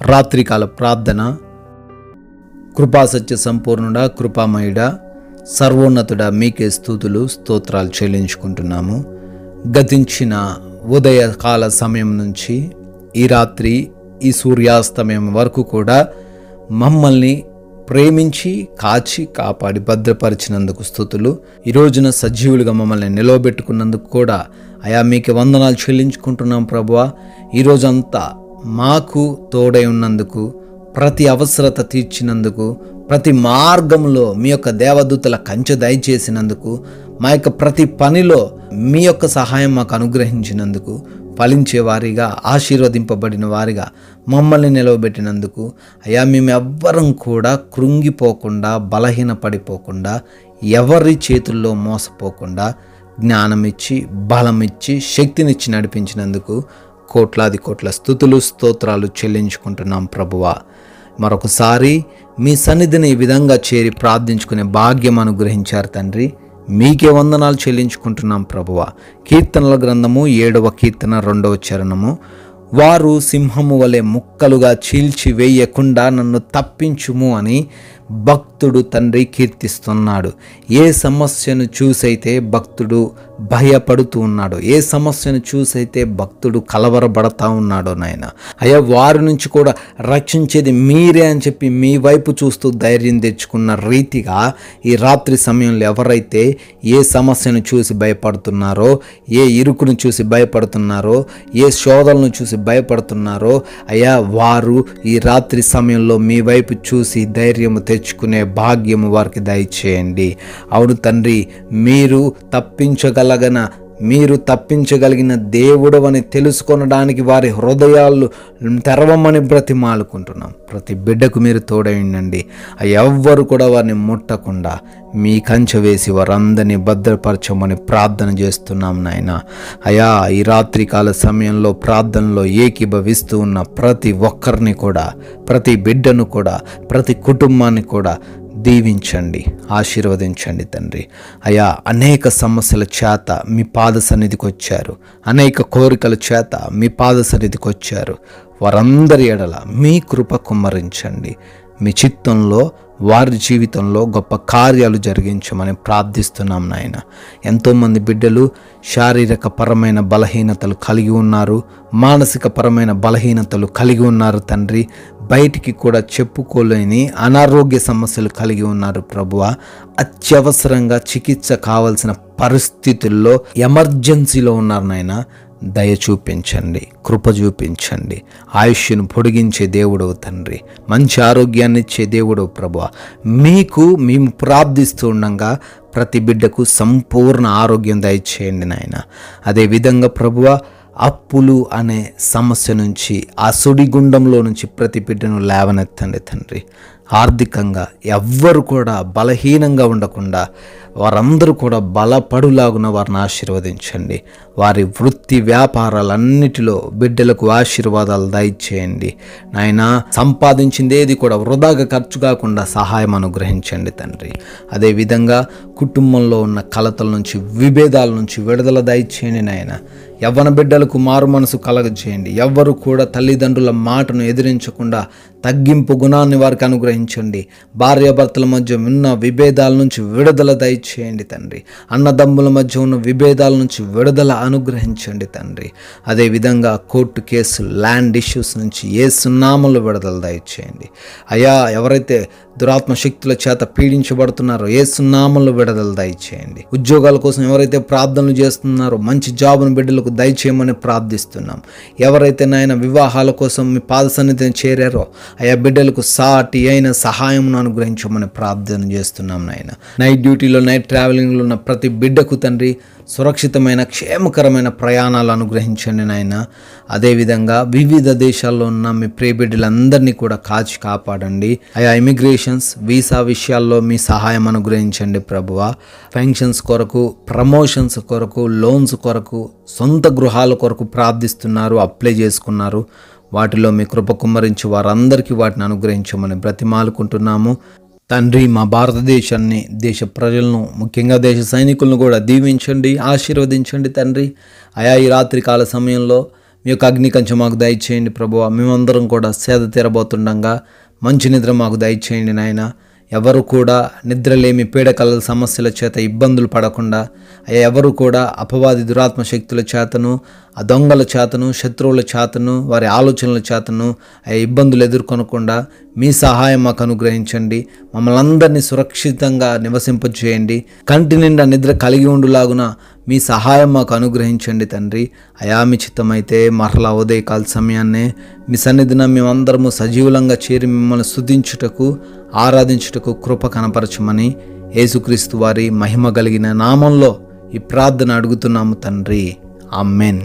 రాత్రికాల ప్రార్థన. కృపాసత్య సంపూర్ణుడా, కృపామయుడా, సర్వోన్నతుడా, మీకే స్తుతులు స్తోత్రాలు చెల్లించుకుంటున్నాము. గతించిన ఉదయకాల సమయం నుంచి ఈ రాత్రి ఈ సూర్యాస్తమయం వరకు కూడా మమ్మల్ని ప్రేమించి కాచి కాపాడి భద్రపరిచినందుకు స్తుతులు. ఈ రోజున సజీవులుగా మమ్మల్ని నిలవబెట్టుకున్నందుకు కూడా అయా మీకే వందనాలు చెల్లించుకుంటున్నాం ప్రభువా. ఈరోజంతా మాకు తోడై ఉన్నందుకు, ప్రతి అవసరత తీర్చినందుకు, ప్రతి మార్గంలో మీ యొక్క దేవదూతల కంచె దయచేసినందుకు, మా యొక్క ప్రతి పనిలో మీ యొక్క సహాయం మాకు అనుగ్రహించినందుకు, ఫలించే వారిగా ఆశీర్వదింపబడిన వారిగా మమ్మల్ని నిలవబెట్టినందుకు అయ్యా మేము ఎవ్వరం కూడా కృంగిపోకుండా, బలహీనపడిపోకుండా, ఎవరి చేతుల్లో మోసపోకుండా జ్ఞానమిచ్చి, బలమిచ్చి, శక్తినిచ్చి నడిపించినందుకు కోట్లాది కోట్ల స్తుతులు స్తోత్రాలు చెల్లించుకుంటున్నాం ప్రభువా. మరొకసారి మీ సన్నిధిని ఈ విధంగా చేరి ప్రార్థించుకునే భాగ్యం అనుగ్రహించారు తండ్రి. మీకే వందనాలు చెల్లించుకుంటున్నాం ప్రభువా. కీర్తనల గ్రంథము 7వ కీర్తన 2వ చరణము. వారు సింహము వలె ముక్కలుగా చీల్చి వేయకుండా నన్ను తప్పించుము అని భక్తుడు తండ్రి కీర్తిస్తున్నాడు. ఏ సమస్యను చూసైతే భక్తుడు భయపడుతూ ఉన్నాడు, ఏ సమస్యను చూసైతే భక్తుడు కలవరపడతా ఉన్నాడో నాయన, అయ్యా వారి నుంచి కూడా రక్షించేది మీరే అని చెప్పి మీ వైపు చూస్తూ ధైర్యం తెచ్చుకున్న రీతిగా ఈ రాత్రి సమయంలో ఎవరైతే ఏ సమస్యను చూసి భయపడుతున్నారో, ఏ ఇరుకును చూసి భయపడుతున్నారో, ఏ శోధనను చూసి భయపడుతున్నారో, అయ్యా వారు ఈ రాత్రి సమయంలో మీ వైపు చూసి ధైర్యము తెచ్చుకునే భాగ్యము వారికి దయచేయండి. అవును తండ్రి, మీరు తప్పించగలిగిన దేవుడవని తెలుసుకొనడానికి వారి హృదయాలు తెరవమని బ్రతిమాలుకుంటున్నాం. ప్రతి బిడ్డకు మీరు తోడైండండి. ఎవ్వరు కూడా వారిని ముట్టకుండా మీ కంచె వేసి వారందరినీ భద్రపరచమని ప్రార్థన చేస్తున్నాం నాయన. అయా ఈ రాత్రికాల సమయంలో ప్రార్థనలో ఏకీభవిస్తూ ఉన్న ప్రతి ఒక్కరిని కూడా, ప్రతి బిడ్డను కూడా, ప్రతి కుటుంబాన్ని కూడా దీవించండి, ఆశీర్వదించండి తండ్రి. అయా అనేక సమస్యల చేత మీ పాద సన్నిధికి వచ్చారు, అనేక కోరికల చేత మీ పాద సన్నిధికి వచ్చారు. వారందరి ఎడల మీ కృప కుమ్మరించండి. మీ చిత్తంలో వారి జీవితంలో గొప్ప కార్యాలు జరిగించమని ప్రార్థిస్తున్నాం నాయన. ఎంతోమంది బిడ్డలు శారీరక పరమైన బలహీనతలు కలిగి ఉన్నారు, మానసిక పరమైన బలహీనతలు కలిగి ఉన్నారు తండ్రి. బయటికి కూడా చెప్పుకోలేని అనారోగ్య సమస్యలు కలిగి ఉన్నారు ప్రభువా. అత్యవసరంగా చికిత్స కావాల్సిన పరిస్థితుల్లో ఎమర్జెన్సీలో ఉన్నారు నాయన. దయ చూపించండి, కృప చూపించండి. ఆయుష్ను పొడిగించే దేవుడవు తండ్రి, మంచి ఆరోగ్యాన్ని ఇచ్చే దేవుడవు ప్రభువా. మేము ప్రార్థిస్తూ ఉండగా ప్రతి బిడ్డకు సంపూర్ణ ఆరోగ్యం దయచేయండి నాయన. అదేవిధంగా ప్రభువా, అప్పులు అనే సమస్య నుంచి, ఆ సుడిగుండంలో నుంచి ప్రతి బిడ్డను లేవనెత్తండి తండ్రి. ఆర్థికంగా ఎవ్వరు కూడా బలహీనంగా ఉండకుండా వారందరూ కూడా బలపడులాగున వారిని ఆశీర్వదించండి. వారి వృత్తి వ్యాపారాలన్నిటిలో బిడ్డలకు ఆశీర్వాదాలు దయచేయండి నాయన. సంపాదించిందేది కూడా వృధాగా ఖర్చు కాకుండా సహాయం అనుగ్రహించండి తండ్రి. అదేవిధంగా కుటుంబంలో ఉన్న కలతల నుంచి, విభేదాల నుంచి విడుదల దయచేయండి నాయన. యవ్వన బిడ్డలకు మారు మనసు కలగజేయండి. ఎవ్వరు కూడా తల్లిదండ్రుల మాటను ఎదిరించకుండా తగ్గింపు గుణాన్ని వారికి అనుగ్రహించండి. భార్యాభర్తల మధ్య ఉన్న విభేదాల నుంచి విడుదల దయచేయండి తండ్రి. అన్నదమ్ముల మధ్య ఉన్న విభేదాల నుంచి విడుదల అనుగ్రహించండి తండ్రి. అదేవిధంగా కోర్టు కేసులు, ల్యాండ్ ఇష్యూస్ నుంచి యేసు నామములో విడుదల దయచేయండి. అయా ఎవరైతే దురాత్మ శక్తుల చేత పీడించబడుతున్నారో యేసు నామములో విడుదల దయచేయండి. ఉద్యోగాల కోసం ఎవరైతే ప్రార్థనలు చేస్తున్నారో మంచి జాబును బిడ్డలకు దయచేయమని ప్రార్థిస్తున్నాం. ఎవరైతే నాయన వివాహాల కోసం మీ పాద సన్నిధిని చేరారో ఆయా బిడ్డలకు సాటి అయిన సహాయమును అనుగ్రహించమని ప్రార్థన చేస్తున్నాం నాయన. నైట్ డ్యూటీలో, నైట్ ట్రావెలింగ్లో ఉన్న ప్రతి బిడ్డకు తండ్రి సురక్షితమైన, క్షేమకరమైన ప్రయాణాలు అనుగ్రహించండి నాయన. అదేవిధంగా వివిధ దేశాల్లో ఉన్న మీ ప్రియ బిడ్డలందరినీ కూడా కాచి కాపాడండి. ఆయా ఇమిగ్రేషన్స్, వీసా విషయాల్లో మీ సహాయం అనుగ్రహించండి ప్రభువా. ఫంక్షన్స్ కొరకు, ప్రమోషన్స్ కొరకు, లోన్స్ కొరకు, సొంత గృహాల కొరకు ప్రార్థిస్తున్నారు, అప్లై చేసుకున్నారు. వాటిలో మీ కృప కుమ్మరించి వారందరికీ వాటిని అనుగ్రహించమని బ్రతిమాలుకుంటున్నాము తండ్రి. మా భారతదేశాన్ని, దేశ ప్రజలను, ముఖ్యంగా దేశ సైనికులను కూడా దీవించండి, ఆశీర్వదించండి తండ్రి. అయా ఈ రాత్రి కాల సమయంలో మీ యొక్క అగ్ని కంచె మాకు దయచేయండి ప్రభువా. మేమందరం కూడా సేద తీరబోతుండగా మంచి నిద్ర మాకు దయచేయండి నాయన. ఎవరు కూడా నిద్రలేమి పీడకల సమస్యల చేత ఇబ్బందులు పడకుండా, ఎవరు కూడా అపవాది దురాత్మ శక్తుల చేతను, ఆ దొంగల చేతను, శత్రువుల చేతను, వారి ఆలోచనల చేతను ఇబ్బందులు ఎదుర్కొనకుండా మీ సహాయం మాకు అనుగ్రహించండి. మమ్మల్ని అందరినీ సురక్షితంగా నివసింపచేయండి. కంటి నిండా నిద్ర కలిగి ఉండులాగున మీ సహాయం మాకు అనుగ్రహించండి తండ్రి. అయా మీ చిత్తమైతే మరలా ఉదయకాల సమయాన్నే మీ సన్నిధిన మేమందరము సజీవులంగా చేరి మిమ్మల్ని స్తుతించుటకు, ఆరాధించుటకు కృప కనపరచమని యేసుక్రీస్తు వారి మహిమ కలిగిన నామంలో ఈ ప్రార్థన అడుగుతున్నాము తండ్రి. ఆమెన్.